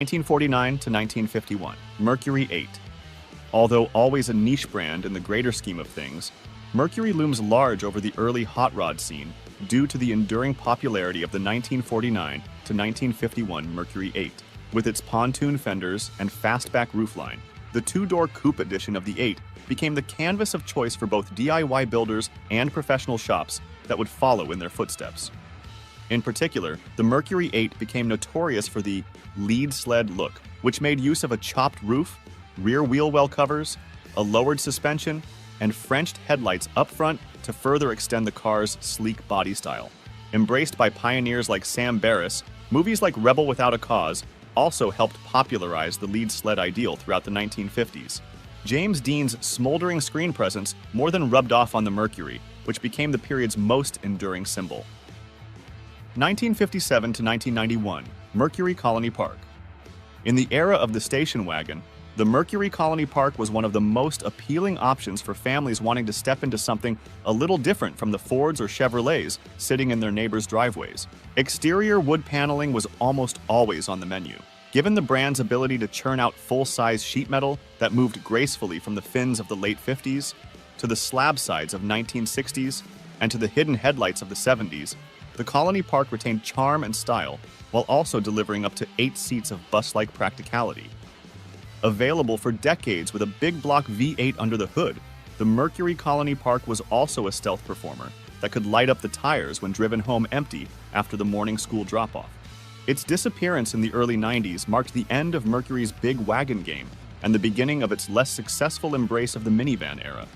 1949 to 1951, Mercury 8. Although always a niche brand in the greater scheme of things, Mercury looms large over the early hot rod scene due to the enduring popularity of the 1949 to 1951 Mercury 8. With its pontoon fenders and fastback roofline, the two-door coupe edition of the 8 became the canvas of choice for both DIY builders and professional shops that would follow in their footsteps. In particular, the Mercury 8 became notorious for the lead sled look, which made use of a chopped roof, rear wheel well covers, a lowered suspension, and Frenched headlights up front to further extend the car's sleek body style. Embraced by pioneers like Sam Barris, movies like Rebel Without a Cause also helped popularize the lead sled ideal throughout the 1950s. James Dean's smoldering screen presence more than rubbed off on the Mercury, which became the period's most enduring symbol. 1957 to 1991, Mercury Colony Park. In the era of the station wagon, the Mercury Colony Park was one of the most appealing options for families wanting to step into something a little different from the Fords or Chevrolets sitting in their neighbors' driveways. Exterior wood paneling was almost always on the menu. Given the brand's ability to churn out full-size sheet metal that moved gracefully from the fins of the late 50s to the slab sides of 1960s and to the hidden headlights of the 70s, the Colony Park retained charm and style while also delivering up to 8 seats of bus-like practicality. Available for decades with a big block V8 under the hood, the Mercury Colony Park was also a stealth performer that could light up the tires when driven home empty after the morning school drop-off. Its disappearance in the early 90s marked the end of Mercury's big wagon game and the beginning of its less successful embrace of the minivan era.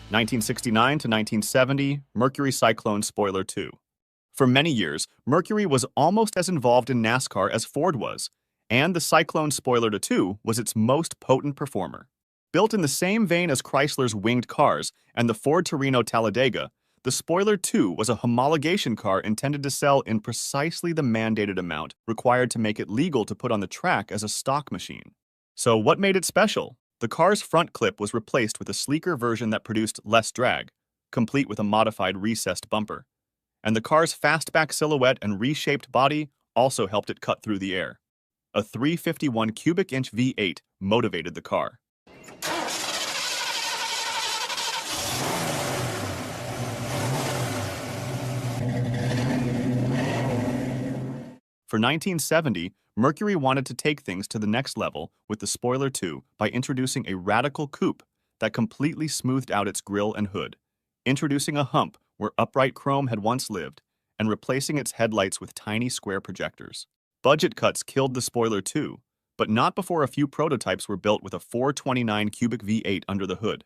1969 to 1970, Mercury Cyclone Spoiler 2. For many years, Mercury was almost as involved in NASCAR as Ford was, and the Cyclone Spoiler 2 was its most potent performer. Built in the same vein as Chrysler's winged cars and the Ford Torino Talladega, the Spoiler 2 was a homologation car intended to sell in precisely the mandated amount required to make it legal to put on the track as a stock machine. So what made it special? The car's front clip was replaced with a sleeker version that produced less drag, complete with a modified recessed bumper. And the car's fastback silhouette and reshaped body also helped it cut through the air. A 351 cubic inch V8 motivated the car. For 1970, Mercury wanted to take things to the next level with the Spoiler 2 by introducing a radical coupe that completely smoothed out its grille and hood, introducing a hump where upright chrome had once lived, and replacing its headlights with tiny square projectors. Budget cuts killed the Spoiler 2, but not before a few prototypes were built with a 429 cubic V8 under the hood.